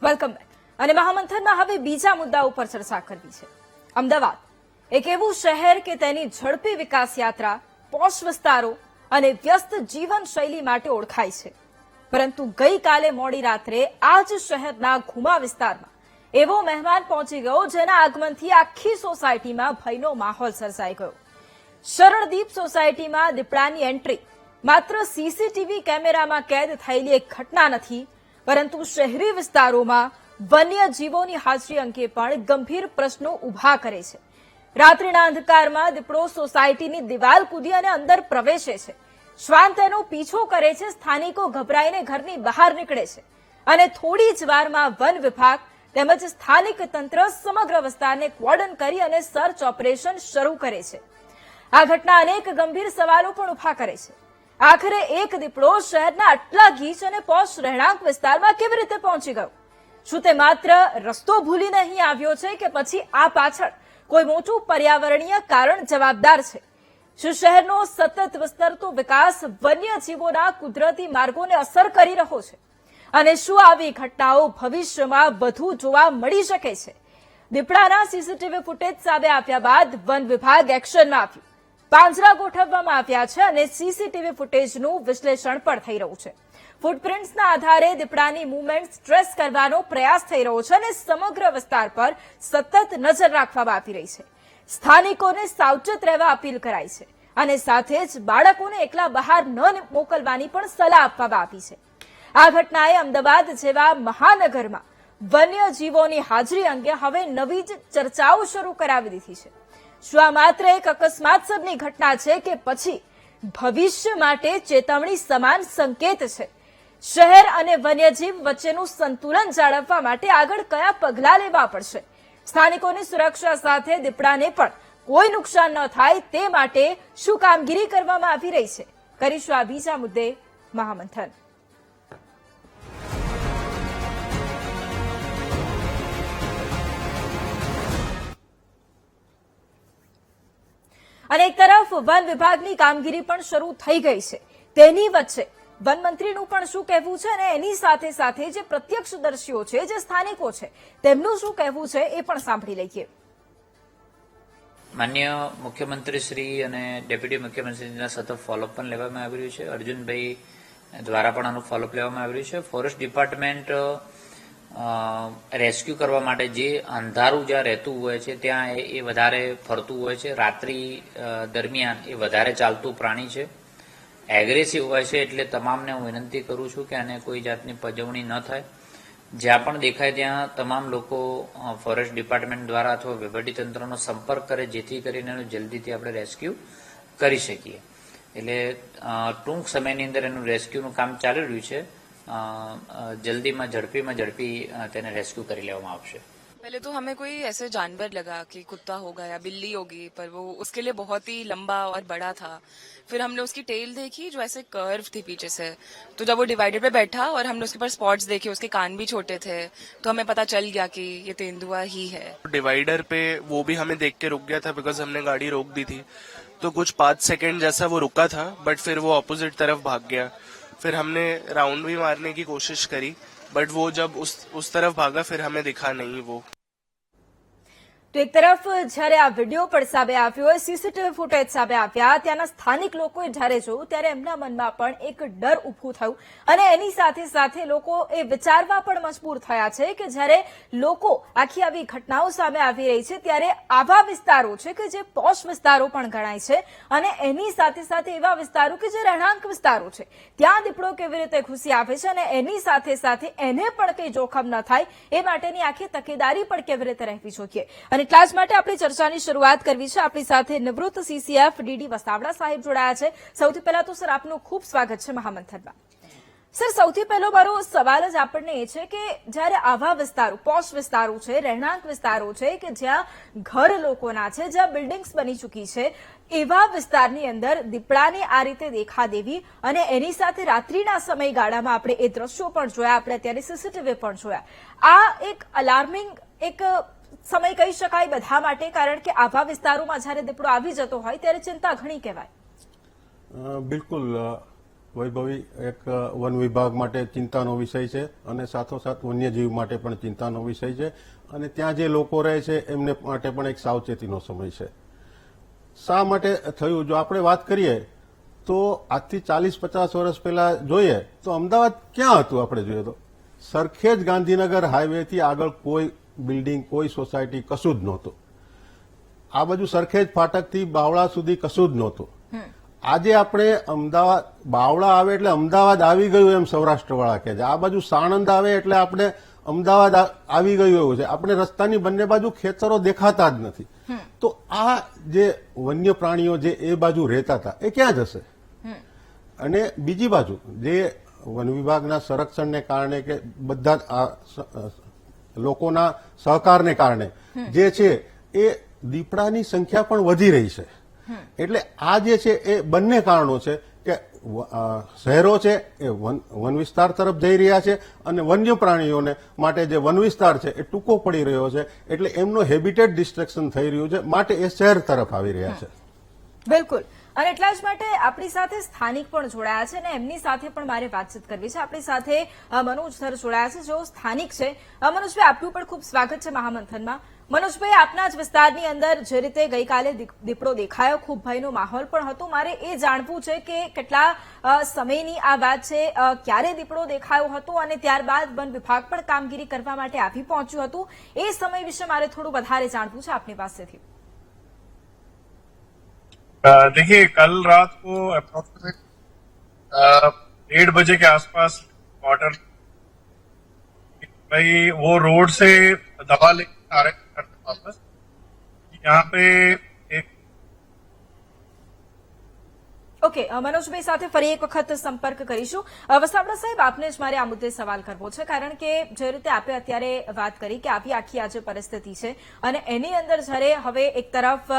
Welcome back. અને મહામંથનમાં હવે બીજા મુદ્દા ઉપર ચર્ચા કરવી છે. અમદાવાદ એક એવું શહેર કે તેની ઝડપી વિકાસ યાત્રા પોશ વિસ્તારો અને વ્યસ્ત જીવનશૈલી માટે ઓળખાય છે. પરંતુ ગઈકાલે મોડી રાત્રે આ જ શહેરના ઘુમા વિસ્તારમાં એવો મહેમાન પહોંચી ગયો જેના આગમનથી આખી સોસાયટીમાં ભયનો માહોલ સર્જાઈ ગયો. શરણદીપ સોસાયટીમાં દીપડાની એન્ટ્રી માત્ર સીસીટીવી કેમેરામાં કેદ થયેલી એક ઘટના નથી, પરંતુ શહેરી વિસ્તારોમાં વન્યજીવોની હાજરી અંગે પણ ગંભીર પ્રશ્નો ઉભા કરે છે. રાત્રિના અંધકારમાં દીપડો સોસાયટીની દિવાલ કૂદી અને અંદર પ્રવેશે છે. શ્વાન તેનો પીછો કરે છે. સ્થાનિકો ગભરાઈને ઘરની બહાર નીકળે છે અને થોડી જ વારમાં વન વિભાગ તેમજ સ્થાનિક તંત્ર સમગ્ર વિસ્તારને કોર્ડન કરી અને સર્ચ ઓપરેશન શરૂ કરે છે. આ ઘટના અનેક ગંભીર સવાલો પણ ઉભા કરે છે. આખરે એક દીપડો શહેરના આટલા ગીચ અને પોશ રહેણાંક વિસ્તારમાં કેવી રીતે પહોંચી ગયો? શું તે માત્ર રસ્તો ભૂલીને અહીં આવ્યો છે કે પછી આ પાછળ કોઈ મોટું પર્યાવરણીય કારણ જવાબદાર છે? શું શહેરનો સતત વિસ્તરતો વિકાસ વન્યજીવોના કુદરતી માર્ગોને અસર કરી રહ્યો છે? અને શું આવી ઘટનાઓ ભવિષ્યમાં વધુ જોવા મળી શકે છે? દીપડાના સીસીટીવી ફૂટેજ સામે આવ્યા બાદ વન વિભાગ એક્શનમાં આવ્યું. પાંજરા ગોઠવવામાં આવ્યા છે અને સીસીટીવી ફૂટેજનું વિશ્લેષણ પણ થઈ રહ્યું છે. ફૂટપ્રિન્ટ્સના આધારે દીપડાની મૂવમેન્ટ ટ્રેસ કરવાનો પ્રયાસ થઈ રહ્યો છે અને સમગ્ર વિસ્તાર પર સતત નજર રાખવામાં આવી રહી છે. સ્થાનિકોને સાવચેત રહેવા અપીલ કરાઈ છે અને સાથે જ બાળકોને એકલા બહાર ન મોકલવાની પણ સલાહ આપવામાં આવી છે. આ ઘટનાએ અમદાવાદ જેવા મહાનગરમાં વન્યજીવોની હાજરી અંગે હવે નવી જ ચર્ચાઓ શરૂ કરાવી દીધી છે. શું આ માત્ર એક અકસ્માતસરની ઘટના છે કે પછી ભવિષ્ય માટે ચેતવણી સમાન સંકેત છે? શહેર અને વન્યજીવ વચ્ચેનું સંતુલન જાળવવા માટે આગળ કયા પગલાં લેવા પડશે? સ્થાનિકોની સુરક્ષા સાથે દીપડાને પણ કોઈ નુકસાન ન થાય તે માટે શું કામગીરી કરવામાં આવી રહી છે? કરીશું આ બીજા મુદ્દે મહામંથન. અને એક તરફ વન વિભાગની કામગીરી પણ શરૂ થઈ ગઈ છે. તેની વચ્ચે વનમંત્રીનું પણ શું કહેવું છે અને એની સાથે સાથે જે પ્રત્યક્ષદર્શીઓ છે, જે સ્થાનિકો છે, તેમનું શું કહેવું છે એ પણ સાંભળી લઈએ. માન્ય મુખ્યમંત્રી શ્રી અને ડેપ્યુટી મુખ્યમંત્રીના સતત ફોલોઅપ પણ લેવામાં આવી રહ્યું છે. અર્જુનભાઈ દ્વારા પણ આનું ફોલોઅપ લેવામાં આવી રહ્યું છે. ફોરેસ્ટ ડિપાર્ટમેન્ટ રેસ્ક્યુ કરવા માટે જે અંધારું જ્યાં રહેતું હોય છે ત્યાં એ વધારે ફરતું હોય છે. રાત્રિ દરમિયાન એ વધારે ચાલતું પ્રાણી છે. એગ્રેસિવ હોય છે. એટલે તમામને હું વિનંતી કરું છું કે આને કોઈ જાતની પજવણી ન થાય. જ્યાં પણ દેખાય ત્યાં તમામ લોકો ફોરેસ્ટ ડિપાર્ટમેન્ટ દ્વારા અથવા વહીવટીતંત્રનો સંપર્ક કરે જેથી કરીને એનું જલ્દીથી આપણે રેસ્ક્યુ કરી શકીએ. એટલે ટૂંક સમયની અંદર એનું રેસ્ક્યુનું કામ ચાલી રહ્યું છે. जल्दी झड़पी તેને રેસ્ક્યુ કરી લેવામાં આવશે. पहले तो हमें कोई ऐसे जानवर लगा कि कुत्ता होगा या बिल्ली होगी, पर वो उसके लिए बहुत ही लंबा और बड़ा था. फिर हमने उसकी टेल देखी जो ऐसे कर्व थी पीछे से, तो जब वो डिवाइडर पे बैठा और हमने उसके ऊपर स्पॉट्स देखे, उसके कान भी छोटे थे, तो हमें पता चल गया कि ये तेंदुआ ही है. डिवाइडर पे वो भी हमें देख के रुक गया था बिकॉज हमने गाड़ी रोक दी थी. तो कुछ 5 सेकेंड जैसा वो रुका था, बट फिर वो ऑपोजिट तरफ भाग गया. फिर हमने राउंड भी मारने की कोशिश करी, बट वो जब उस तरफ भागा फिर हमें दिखा नहीं वो. તો એક તરફ જ્યારે આ વિડીયો પણ સામે આવ્યો હોય, સીસીટીવી ફૂટેજ સામે આવ્યા, ત્યાંના સ્થાનિક લોકોએ જ્યારે જોયું ત્યારે એમના મનમાં પણ એક ડર ઊભું થયું અને એની સાથે સાથે લોકો એ વિચારવા પણ મજબૂર થયા છે કે જ્યારે લોકો આખી આવી ઘટનાઓ સામે આવી રહી છે ત્યારે આવા વિસ્તારો છે કે જે પોશ વિસ્તારો પણ ગણાય છે અને એની સાથે સાથે એવા વિસ્તારો કે જે રહેણાંક વિસ્તારો છે ત્યાં દીપડો કેવી રીતે ઘૂસી આવે છે અને એની સાથે સાથે એને પણ કંઈ જોખમ ન થાય એ માટેની આખી તકેદારી પણ કેવી રીતે રહેવી જોઈએ. એટલા જ માટે આપણી ચર્ચાની શરૂઆત કરવી છે. આપણી સાથે નિવૃત્ત સીસીએફ ડીડી વસાવડા સાહેબ જોડાયા છે. સૌથી પહેલા તો સર આપનું ખૂબ સ્વાગત છે મહામંથનમાં. સર, સૌથી પહેલો મારો સવાલ જ આપણને એ છે કે જ્યારે આવા વિસ્તારો, પોશ વિસ્તારો છે, રહેણાંક વિસ્તારો છે કે જ્યાં ઘર લોકોના છે, જ્યાં બિલ્ડિંગ્સ બની ચૂકી છે, એવા વિસ્તારની અંદર દીપડાની આ રીતે દેખાદેવી અને એની સાથે રાત્રિના સમયગાળામાં આપણે એ દ્રશ્યો પણ જોયા, આપણે અત્યારે સીસીટીવી પણ જોયા. આ એક અલાર્મિંગ એક સમય કહી શકાય બધા માટે, કારણ કે આવા વિસ્તારોમાં જ્યારે દીપડો આવી જતો હોય ત્યારે ચિંતા ઘણી કહેવાય. બિલકુલ. વૈભવી એક વન વિભાગ માટે ચિંતાનો વિષય છે અને સાથોસાથ વન્યજીવ માટે પણ ચિંતાનો વિષય છે અને ત્યાં જે લોકો રહે છે એમને માટે પણ એક સાવચેતીનો સમય છે. શા માટે થયું, જો આપણે વાત કરીએ તો આજથી 40-50 વર્ષ પહેલા જોઈએ તો અમદાવાદ ક્યાં હતું? આપણે જોઈએ તો સરખેજ ગાંધીનગર હાઈવેથી આગળ કોઈ બિલ્ડિંગ, કોઈ સોસાયટી, કશું જ નહોતું. આ બાજુ સરખેજ ફાટકથી બાવળા સુધી કશું જ નહોતું. આજે આપણે અમદાવાદ, બાવળા આવે એટલે અમદાવાદ આવી ગયું એમ સૌરાષ્ટ્રવાળા કહે છે. આ બાજુ સાણંદ આવે એટલે આપણે અમદાવાદ આવી ગયું એવું છે. આપણે રસ્તાની બંને બાજુ ખેતરો દેખાતા જ નથી. તો આ જે વન્ય પ્રાણીઓ જે એ બાજુ રહેતા હતા એ ક્યાં જશે? અને બીજી બાજુ જે વન વિભાગના સંરક્ષણને કારણે કે બધા લોકોના સહકારને કારણે જે છે એ દીપડાની સંખ્યા પણ વધી રહી છે. એટલે આ જે છે એ બંને કારણો છે કે શહેરો છે એ વન વિસ્તાર તરફ જઈ રહ્યા છે અને વન્ય પ્રાણીઓને માટે જે વન વિસ્તાર છે એ ટૂંકો પડી રહ્યો છે. એટલે એમનો હેબિટેટ ડિસ્ટ્રક્શન થઈ રહ્યું છે, માટે એ શહેર તરફ આવી રહ્યા છે. બિલકુલ. અને એટલા જ માટે આપણી સાથે સ્થાનિક પણ જોડાયા છે અને એમની સાથે પણ મારે વાતચીત કરવી છે. આપણી સાથે મનોજ સર જોડાયા છે, જેઓ સ્થાનિક છે. મનોજભાઈ, આપનું પણ ખૂબ સ્વાગત છે મહામંથનમાં. મનોજભાઈ, આપના જ વિસ્તારની અંદર જે રીતે ગઈકાલે દીપડો દેખાયો, ખૂબ ભયનો માહોલ પણ હતો. મારે એ જાણવું છે કે કેટલા સમયની આ વાત છે, ક્યારે દીપડો દેખાયો હતો અને ત્યારબાદ વન વિભાગ પણ કામગીરી કરવા માટે આવી પહોંચ્યું હતું. એ સમય વિશે મારે થોડું વધારે જાણવું છે આપની પાસેથી. देखिए, कल रात को अप्रोक्सीमेट 1:30 बजे के आसपास ऑर्डर भाई वो रोड से दवा लेकर आ रहे थे वापस. यहाँ पे एक ઓકે, મનોજભાઈ સાથે ફરી એક વખત સંપર્ક કરીશું. વસાવડા સાહેબ, આપને જ મારે આ મુદ્દે સવાલ કરવો છે, કારણ કે જે રીતે આપણે અત્યારે વાત કરી કે આવી આખી આજે પરિસ્થિતિ છે અને એની અંદર જ્યારે હવે એક તરફ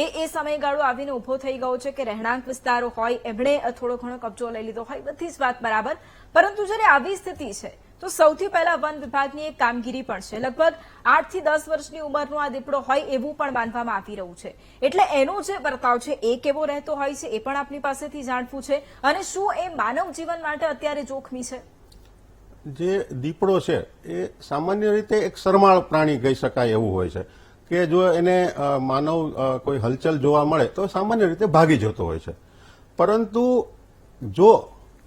એ સમયગાળો આવીને ઉભો થઈ ગયો છે કે રહેણાંક વિસ્તારો હોય એમણે થોડો ઘણો કબજો લઈ લીધો હોય, બધી જ વાત બરાબર. પરંતુ જ્યારે આવી સ્થિતિ છે તો સૌથી પહેલા વન વિભાગની એક કામગીરી પણ છે. લગભગ 8 થી 10 વર્ષની ઉંમરનો આ દીપડો હોય એવું પણ માનવામાં આવી રહ્યું છે. એટલે એનો જે વર્તાવ છે એ કેવો રહેતો હોય છે એ પણ આપની પાસેથી જાણવું છે. અને શું એ માનવ જીવન માટે અત્યારે જોખમી છે? જે દીપડો છે એ સામાન્ય રીતે એક શરમાળ પ્રાણી કહી શકાય એવું હોય છે કે જો એને માનવ કોઈ હલચલ જોવા મળે તો સામાન્ય રીતે ભાગી જતો હોય છે. પરંતુ જો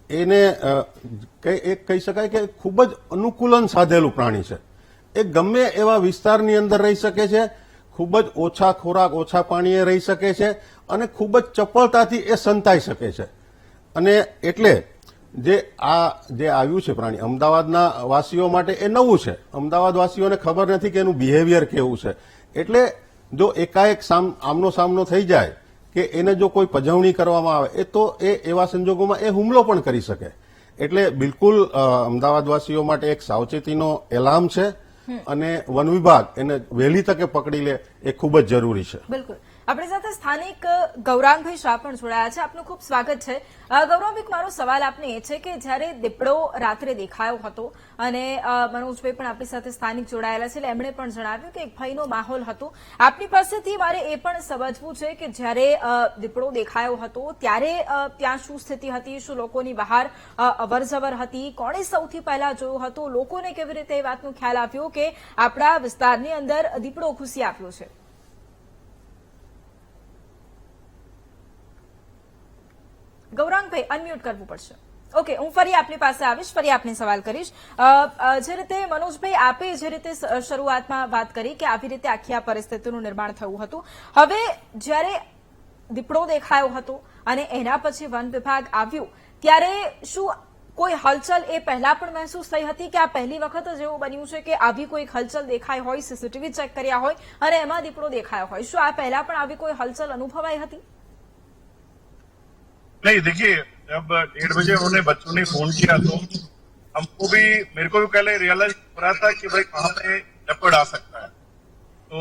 એને એક કહી શકાય કે ખૂબ જ અનુકૂલન સાધેલું પ્રાણી છે. એ ગમે એવા વિસ્તારની અંદર રહી શકે છે, ખૂબ જ ઓછા ખોરાક, ઓછા પાણીએ રહી શકે છે અને ખૂબ જ ચપળતાથી એ સંતાઈ શકે છે. અને એટલે જે આવ્યું છે પ્રાણી અમદાવાદના વાસીઓ માટે એ નવું છે. અમદાવાદ વાસીઓને ખબર નથી કે એનું બિહેવિયર કેવું છે. એટલે જો એકાએક આમનો સામનો થઈ જાય કે એને જો કોઈ પજવણી કરવામાં આવે તો એવા સંજોગોમાં એ હુમલો પણ કરી શકે. એટલે બિલકુલ અમદાવાદવાસીઓ માટે એક સાવચેતીનો એલાર્મ છે અને વન વિભાગ એને વહેલી તકે પકડી લે એ ખૂબ જ જરૂરી છે. બિલકુલ. આપણી સાથે સ્થાનિક ગૌરાંગભાઈ શાહ પણ જોડાયા છે. આપનું ખૂબ સ્વાગત છે. ગૌરાંગભાઈ, મારો સવાલ આપને એ છે કે જ્યારે દીપડો રાત્રે દેખાયો હતો અને મનોજભાઈ પણ આપણી સાથે સ્થાનિક જોડાયેલા છે એટલે એમણે પણ જણાવ્યું કે એક ભયનો માહોલ હતો. આપની પાસેથી મારે એ પણ સમજવું છે કે જ્યારે દીપડો દેખાયો હતો ત્યારે ત્યાં શું સ્થિતિ હતી? શું લોકોની બહાર અવરજવર હતી? કોણે સૌથી પહેલા જોયું હતું? લોકોને કેવી રીતે એ વાતનો ખ્યાલ આવ્યો કે આપણા વિસ્તારની અંદર દીપડો ઘૂસી આવ્યો છે? ગૌરાંગભાઈ, અનમ્યુટ કરવું પડશે. ઓકે, હું ફરી આપની પાસે આવીશ, ફરી આપને સવાલ કરીશ. જે રીતે મનોજભાઈ આપે જે રીતે શરૂઆતમાં વાત કરી કે આવી રીતે આખી આ પરિસ્થિતિનું નિર્માણ થયું હતું, હવે જ્યારે દીપડો દેખાયો હતો અને એના પછી વન વિભાગ આવ્યું ત્યારે શું કોઈ હલચલ એ પહેલા પણ મહેસૂસ થઈ હતી કે આ પહેલી વખત જ એવું બન્યું છે કે આવી કોઈ હલચલ દેખાઈ હોય, સીસીટીવી ચેક કર્યા હોય અને એમાં દીપડો દેખાયો હોય? શું આ પહેલા પણ આવી કોઈ હલચલ અનુભવાઈ હતી? नहीं, देखिए, जब 1:30 बजे उन्होंने बच्चों ने फोन किया तो हमको भी, मेरे को भी पहले रियलाइज हो रहा था कि भाई वहां पे लेपर्ड आ सकता है. तो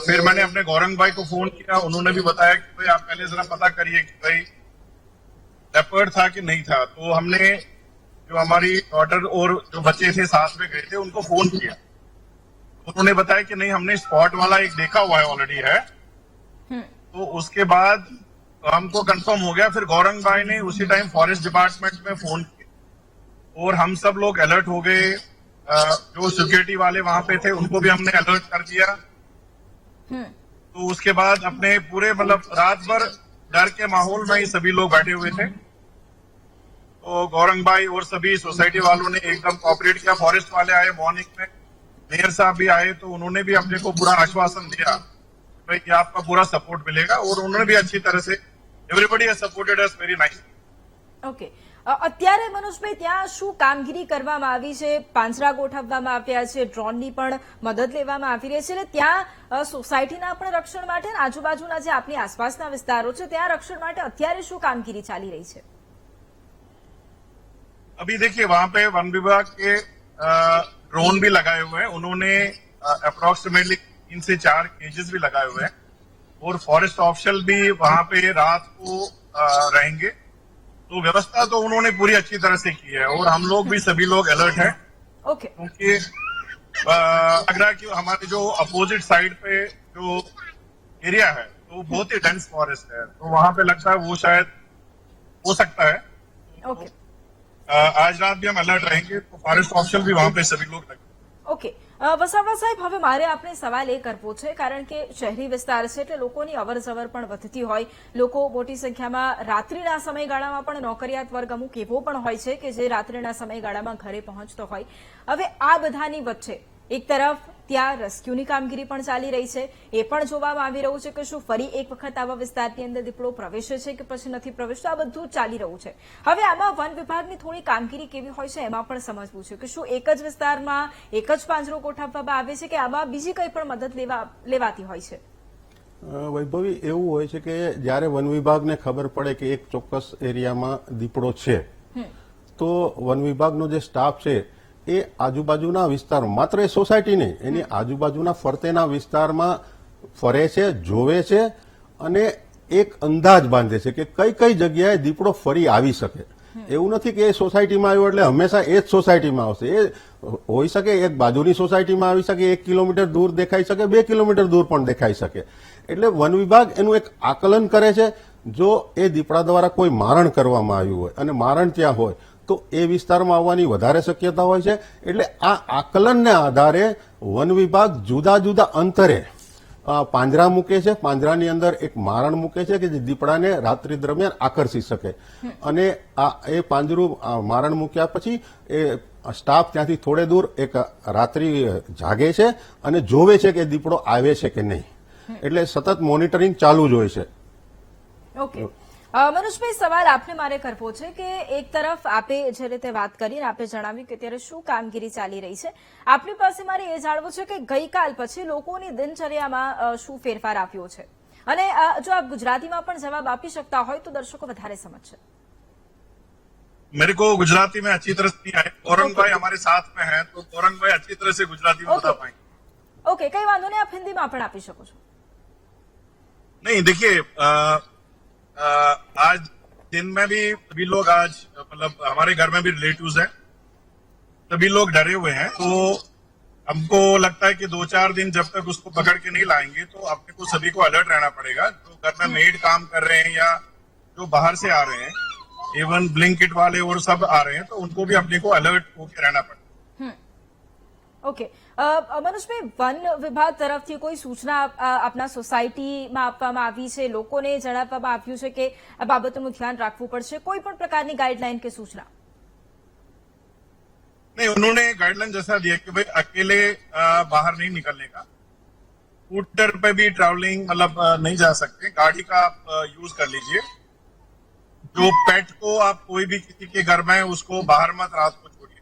फिर मैंने अपने गौरंग भाई को फोन किया. उन्होंने भी बताया कि भाई आप पहले जरा पता करिए कि भाई लेपर्ड था कि नहीं था. तो हमने जो हमारी डॉटर और जो बच्चे थे साथ में गए थे उनको फोन किया. उन्होंने बताया कि नहीं, हमने स्पॉट वाला एक देखा हुआ है, ऑलरेडी है. तो उसके बाद तो हमको कंफर्म हो गया। फिर गौरंग भाई ने उसी टाइम फॉरेस्ट डिपार्टमेंट में फोन किया और हम सब लोग अलर्ट हो गए। जो सिक्योरिटी वाले वहां पे थे उनको भी हमने अलर्ट कर दिया। तो उसके बाद अपने पूरे मतलब रात भर डर के माहौल में ही सभी लोग बैठे हुए थे। तो गौरंग भाई और सभी सोसाइटी वालों ने एकदम कोऑपरेट किया। फॉरेस्ट वाले आए मॉर्निंग में, मेयर साहब भी आए, तो उन्होंने भी अपने को पूरा आश्वासन दिया भाई कि आपका पूरा सपोर्ट मिलेगा, और उन्होंने भी अच्छी तरह से everybody has supported us very nice. Okay, અત્યારે મનોજભાઈ ત્યાં શું કામગીરી કરવામાં આવી છે? પાંજરા ગોઠવવામાં આવ્યા છે, ડ્રોનની પણ મદદ લેવામાં આવી રહી છે, એટલે ત્યાં સોસાયટીના પણ રક્ષણ માટે અને આજુબાજુના જે આપની આસપાસના વિસ્તારો છે ત્યાં રક્ષણ માટે અત્યારે શું કામગીરી ચાલી રહી છે? अभी देखिए वहां पे वन विभाग के ड्रोन भी लगाए हुए हैं। उन्होंने अप्रोक्सीमेटली 3 से 4 केजेस भी लगाए हुए हैं, और फॉरेस्ट ऑफिशियल भी वहां पे रात को रहेंगे। तो व्यवस्था तो उन्होंने पूरी अच्छी तरह से की है, और हम लोग भी सभी लोग अलर्ट हैं, ઓકે, क्योंकि लग रहा है कि हमारे जो अपोजिट साइड पे जो एरिया है तो वो बहुत ही डेंस फॉरेस्ट है, तो वहां पे लगता है वो शायद हो सकता है। ઓકે, आज रात भी हम अलर्ट रहेंगे, तो फॉरेस्ट ऑफिशियल भी वहां पे सभी लोग लगेंगे। ઓકે, વસાવા સાહેબ, હવે મારે આપને સવાલ એ કરવો છે, કારણ કે શહેરી વિસ્તાર છે એટલે લોકોની અવરજવર પણ વધતી હોય, લોકો મોટી સંખ્યામાં રાત્રિના સમયગાળામાં પણ નોકરિયાત વર્ગ અમુક એવો પણ હોય છે કે જે રાત્રિના સમયગાળામાં ઘરે પહોંચતો હોય। હવે આ બધાની વચ્ચે એક તરફ ત્યાં રેસ્ક્યુની કામગીરી પણ ચાલી રહી છે, એ પણ જોવામાં આવી રહ્યું છે કે શું ફરી એક વખત આવા વિસ્તારની અંદર દીપડો પ્રવેશે છે કે પછી નથી પ્રવેશતો, આ બધું ચાલી રહ્યું છે। હવે આમાં વન વિભાગની થોડી કામગીરી કેવી હોય છે એમાં પણ સમજવું છે કે શું એક જ વિસ્તારમાં એક જ પાંજરો ગોઠવવામાં આવે છે કે આમાં બીજી કઈ પણ મદદ લેવાતી હોય છે? વૈભવી, એવું હોય છે કે જ્યારે વન વિભાગને ખબર પડે કે એક ચોક્કસ એરિયામાં દીપડો છે, તો વન વિભાગનો જે સ્ટાફ છે એ આજુબાજુના વિસ્તારમાં, માત્ર એ સોસાયટી નહીં, એની આજુબાજુના ફરતેના વિસ્તારમાં ફરે છે, જોવે છે અને એક અંદાજ બાંધે છે કે કઈ કઈ જગ્યાએ દીપડો ફરી આવી શકે। એવું નથી કે એ સોસાયટીમાં આવ્યો એટલે હંમેશા એ જ સોસાયટીમાં આવશે, એ હોઈ શકે એક બાજુની સોસાયટીમાં આવી શકે, 1 કિલોમીટર દૂર દેખાઈ શકે, 2 કિલોમીટર દૂર પણ દેખાઈ શકે। એટલે વન વિભાગ એનું એક આકલન કરે છે। જો એ દીપડા દ્વારા કોઈ મારણ કરવામાં આવ્યું હોય અને મારણ ત્યાં હોય તો એ વિસ્તારમાં આવવાની વધારે શક્યતા હોય છે। એટલે આ આકલનને આધારે વન વિભાગ જુદા જુદા અંતરે પાંજરા મૂકે છે, પાંજરાની અંદર એક મારણ મૂકે છે કે જે દીપડાને રાત્રિ દરમિયાન આકર્ષી શકે, અને એ પાંજરું મારણ મૂક્યા પછી એ સ્ટાફ ત્યાંથી થોડે દૂર એક રાત્રિ જાગે છે અને જોવે છે કે દીપડો આવે છે કે નહીં। એટલે સતત મોનિટરિંગ ચાલુ જ હોય છે। ઓકે, મનોજભાઈ, સવાલ આપને મારે કરવો છે કે એક તરફ આપે જે રીતે વાત કરીને આપે જણાવ્યું કે અત્યારે શું કામગીરી ચાલી રહી છે, આપની પાસે મારે એ જાણવું છે કે ગઈકાલ પછી લોકોની દિનચર્યામાં શું ફેરફાર આવ્યો છે, અને જો આપ ગુજરાતીમાં પણ જવાબ આપી શકતા હોય તો દર્શકો વધારે સમજશે। मेरे को गुजराती में अच्छी तरह से नहीं आए। गौरंग भाई हमारे साथ में है, तो गौरंग भाई अच्छी तरह से गुजराती में बता पाएंगे। ઓકે, કઈ વાંધો નહીં, આપ હિન્દીમાં પણ આપી શકો છો। नहीं देखिए, आज दिन में भी सभी लोग आज मतलब हमारे घर में भी रिलेटिव्स हैं, सभी लोग डरे हुए हैं। तो हमको लगता है कि 2-4 दिन जब तक उसको पकड़ के नहीं लाएंगे तो अपने को सभी को अलर्ट रहना पड़ेगा। जो घर में मेड काम कर रहे हैं या जो बाहर से आ रहे हैं, इवन ब्लिंकिट वाले और सब आ रहे हैं, तो उनको भी अपने को अलर्ट होकर रहना पड़ेगा। ઓકે, મનોજભાઈ, વન વિભાગ તરફથી કોઈ સૂચના આપના સોસાયટીમાં આપવામાં આવી છે, લોકોને જણાવવામાં આવ્યું છે કે આ બાબતોનું ધ્યાન રાખવું પડશે, કોઈ પણ પ્રકારની ગાઈડલાઈન કે સૂચના? नहीं, उन्होंने गाइडलाइन जैसा दिया कि भाई अकेले बाहर नहीं निकलने का, स्कूटर पे भी ट्रैवलिंग मतलब नहीं जा सकते, गाड़ी का आप यूज कर लीजिए। जो पेट को आप कोई भी किसी के घर में है उसको बाहर मत रात को छोड़िए,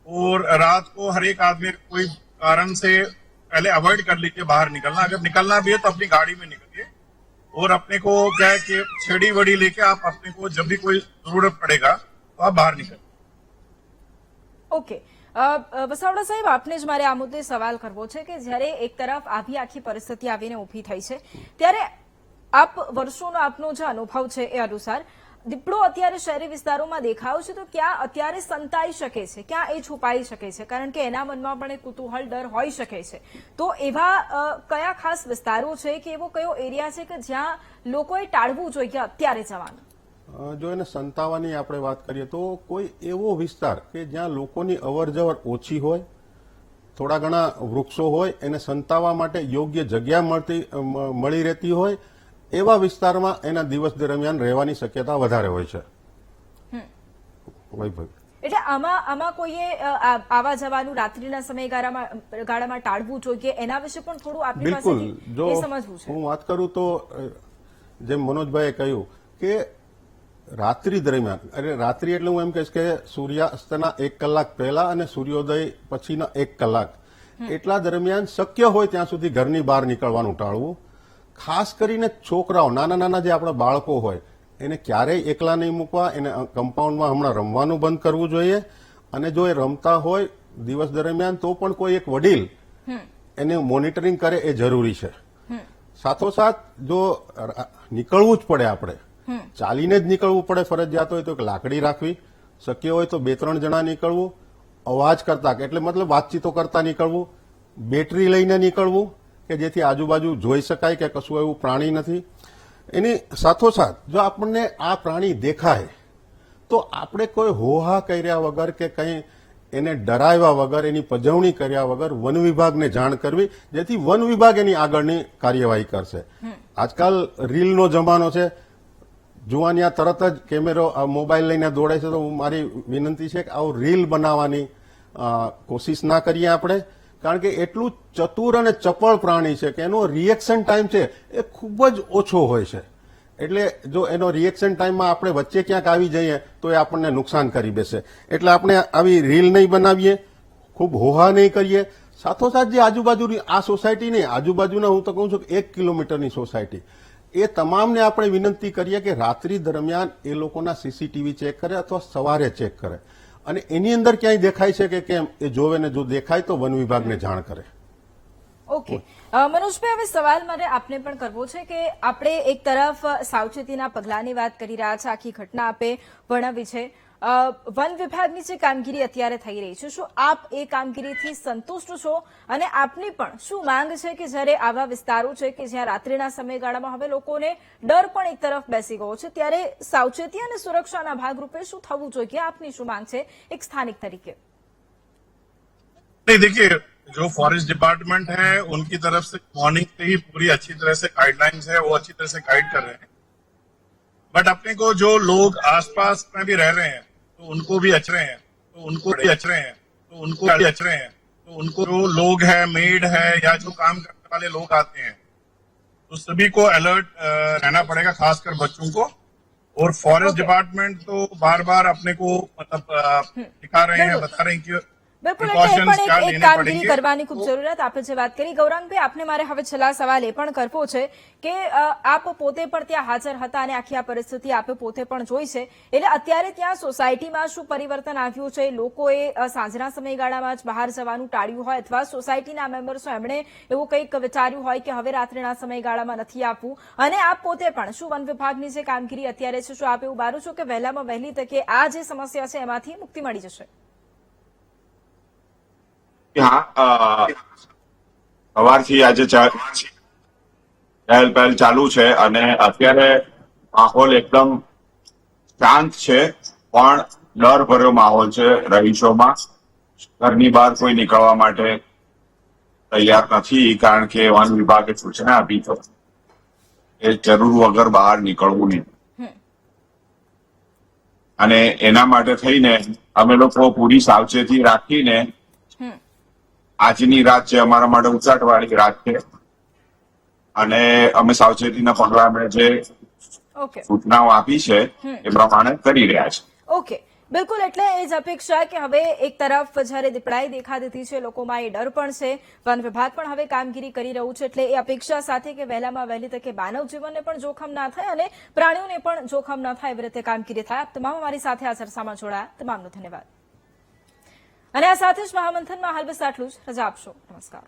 और रात को हर एक आदमी कोई कारण से पहले अवॉइड कर लीजिए बाहर निकलना। अगर निकलना भी है तो अपनी गाड़ी में निकलिए, और अपने को क्या है कि छेड़ी वड़ी लेके आप अपने को जब भी कोई जरूरत पड़ेगा तो आप बाहर निकलिए। ઓકે, વસાવડા સાહેબ, આપને જ મારે આ મુદ્દે સવાલ કરવો છે કે જ્યારે એક તરફ આવી આખી પરિસ્થિતિ આવીને ઉભી થઈ છે ત્યારે આપ વર્ષોનો આપનો જે અનુભવ છે એ અનુસાર દીપડો અત્યારે શહેરી વિસ્તારોમાં દેખાયો છે તો ક્યાં અત્યારે સંતાઈ શકે છે, ક્યાં એ છુપાઈ શકે છે? કારણ કે એના મનમાં પણ એક કુતૂહલ ડર હોઈ શકે છે. તો એવા કયા ખાસ વિસ્તારો છે કે એવો કયો એરિયા છે કે જ્યાં લોકોએ ટાળવું જોઈએ અત્યારે જવાનું? જો એને સંતાવાની આપણે વાત કરીએ તો કોઈ એવો વિસ્તાર કે જ્યાં લોકોની અવરજવર ઓછી હોય, થોડા ઘણા વૃક્ષો હોય, એને સંતાવા માટે યોગ્ય જગ્યા મળી રહેતી હોય, એવા વિસ્તારમાં એના દિવસ દરમિયાન રહેવાની શક્યતા વધારે હોય છે. વૈભવ, એટલે આમાં કોઈએ આવા જવાનું રાત્રિના સમયગાળામાં ટાળવું જોઈએ, એના વિશે પણ થોડું આપણી બિલકુલ. પાસેથી જો એ સમજવું છે. હું વાત કરું તો જેમ મનોજભાઈએ કહ્યું કે રાત્રિ દરમિયાન, રાત્રિ એટલે હું એમ કહીશ કે સૂર્યાસ્તના 1 કલાક પહેલા અને સૂર્યોદય પછીના 1 કલાક એટલા દરમિયાન શક્ય હોય ત્યાં સુધી ઘરની બહાર નીકળવાનું ટાળવું. ખાસ કરીને છોકરાઓ, નાના નાના જે આપણા બાળકો હોય, એને ક્યારેય એકલા નહીં મૂકવા, એને કમ્પાઉન્ડમાં હમણાં રમવાનું બંધ કરવું જોઈએ. અને જો એ રમતા હોય દિવસ દરમિયાન તો પણ કોઈ એક વડીલ એને મોનિટરિંગ કરે એ જરૂરી છે. સાથોસાથ જો નીકળવું જ પડે, આપણે ચાલીને જ નીકળવું પડે ફરજિયાત હોય તો એક લાકડી રાખવી, શક્ય હોય તો 2-3 જણા નીકળવું, અવાજ કરતા એટલે મતલબ વાતચીતો કરતા નીકળવું, બેટરી લઈને નીકળવું કે જેથી આજુબાજુ જોઈ શકાય કે કશું એવું પ્રાણી નથી. એની સાથોસાથ જો આપણને આ પ્રાણી દેખાય તો આપણે કોઈ હોહા કર્યા વગર કે કંઈ એને ડરાવ્યા વગર, એની પજવણી કર્યા વગર વન વિભાગને જાણ કરવી, જેથી વન વિભાગ એની આગળની કાર્યવાહી કરશે. આજકાલ રીલનો જમાનો છે, જુવાનિયા તરત જ કેમેરો મોબાઈલ લઈને દોડે છે. તો મારી વિનંતી છે કે આવું રીલ બનાવવાની કોશિશ ના કરીએ આપણે, કારણ કે એટલું ચતુર અને ચપળ પ્રાણી છે કે એનો રિએક્શન ટાઈમ છે એ ખૂબ જ ઓછો હોય છે. એટલે જો એનો રિએક્શન ટાઈમમાં આપણે વચ્ચે ક્યાંક આવી જઈએ તો એ આપણને નુકસાન કરી બેસે. એટલે આપણે આવી રીલ નહીં બનાવીએ, ખૂબ હોહા નહીં કરીએ. સાથોસાથ જે આજુબાજુની આ સોસાયટી નહીં, આજુબાજુના હું તો કહું છું કે 1 કિલોમીટરની સોસાયટી, એ તમામને આપણે વિનંતી કરીએ કે રાત્રિ દરમિયાન એ લોકોના સીસીટીવી ચેક કરે અથવા સવારે ચેક કરે, અને એની અંદર ક્યાંય દેખાય છે કે કેમ એ જોવે, ને જો દેખાય તો વન વિભાગને જાણ કરે. ઓકે મનોજભાઈ, હવે સવાલ મારે આપને પણ કરવો છે કે આપણે એક તરફ સાવચેતીના પગલાંની વાત કરી રહ્યા છે, આખી ઘટના આપે વર્ણવી છે. વન વિભાગની જે કામગીરી અત્યારે થઈ રહી છે, શું આપ એ કામગીરીથી સંતુષ્ટ છો? અને આપની પણ શું માંગ છે કે જ્યારે આવા વિસ્તારો છે કે જ્યાં રાત્રિના સમયગાળામાં હવે લોકોને ડર પણ એક તરફ બેસી ગયો છે, ત્યારે સાવચેતી અને સુરક્ષાના ભાગરૂપે શું થવું જોઈએ? આપની શું માંગ છે એક સ્થાનિક તરીકે? नहीं, देखिए, जो फॉरेस्ट डिपार्टमेंट है उनकी तरफ से मॉर्निंग से ही पूरी अच्छी तरह से गाइडलाइंस है, वो अच्छी तरह से गाइड कर रहे हैं. बट अपने को जो लोग आसपास में भी रह रहे हैं तो उनको भी अच रहे हैं, तो उनको भी अच रहे हैं, तो उनको भी अच रहे हैं, तो उनको जो लोग हैं, मेड है या जो काम करने वाले लोग आते हैं, तो सभी को अलर्ट रहना पड़ेगा, खासकर बच्चों को. और फॉरेस्ट डिपार्टमेंट तो बार बार अपने को मतलब दिखा रहे हैं, बता रहे हैं कि બિલકુલ, એટલે એ પણ એક કામગીરી કરવાની ખૂબ જરૂરિયાત. આપણે જે વાત કરી ગૌરાંગભાઈ, આપને મારે હવે છેલ્લા સવાલ એ પણ કરવો છે કે આપ પોતે પણ ત્યાં હાજર હતા અને આખી આ પરિસ્થિતિ આપે પોતે પણ જોઈ છે, એટલે અત્યારે ત્યાં સોસાયટીમાં શું પરિવર્તન આવ્યું છે? લોકોએ સાંજના સમયગાળામાં જ બહાર જવાનું ટાળ્યું હોય, અથવા સોસાયટીના મેમ્બર્સો એમણે એવું કંઈક વિચાર્યું હોય કે હવે રાત્રિના સમયગાળામાં નથી આપવું? અને આપ પોતે પણ શું વન વિભાગની જે કામગીરી અત્યારે છે, શું આપ એવું બારું છો કે વહેલામાં વહેલી તકે આ જે સમસ્યા છે એમાંથી મુક્તિ મળી જશે? હા, સવારથી આજે ચહેલ પહેલ ચાલુ છે અને અત્યારે માહોલ એકદમ શાંત છે, પણ ડર ભર્યો માહોલ છે રહીશોમાં. ઘરની બહાર કોઈ નીકળવા માટે તૈયાર નથી, કારણ કે વન વિભાગે સૂચના આપી છે એ જરૂર વગર બહાર નીકળવું નહીં. અને એના માટે થઈને અમે લોકો પૂરી સાવચેતી રાખીને આજની રાત છે અમારા માટે ઉચાટવાળી રાત છે, અને અમે સાવચેતીના પગલા અમે જે સૂચનાઓ આપી છે એ પ્રમાણે કરી રહ્યા છે. ઓકે, બિલકુલ, એટલે એ જ અપેક્ષા કે હવે એક તરફ જ્યારે દીપડાઈ દેખા દેતી છે, લોકોમાં એ ડર પણ છે, વન વિભાગ પણ હવે કામગીરી કરી રહ્યું છે, એટલે એ અપેક્ષા સાથે કે વહેલામાં વહેલી તકે માનવ જીવનને પણ જોખમ ના થાય અને પ્રાણીઓને પણ જોખમ ન થાય એવી રીતે કામગીરી થાય. આપ તમામ અમારી સાથે આ ચર્ચામાં જોડાયા, તમામનો ધન્યવાદ. અને આ સાથે જ મહામંથનમાં હાલ બસ આટલું જ. રજા આપશો. નમસ્કાર.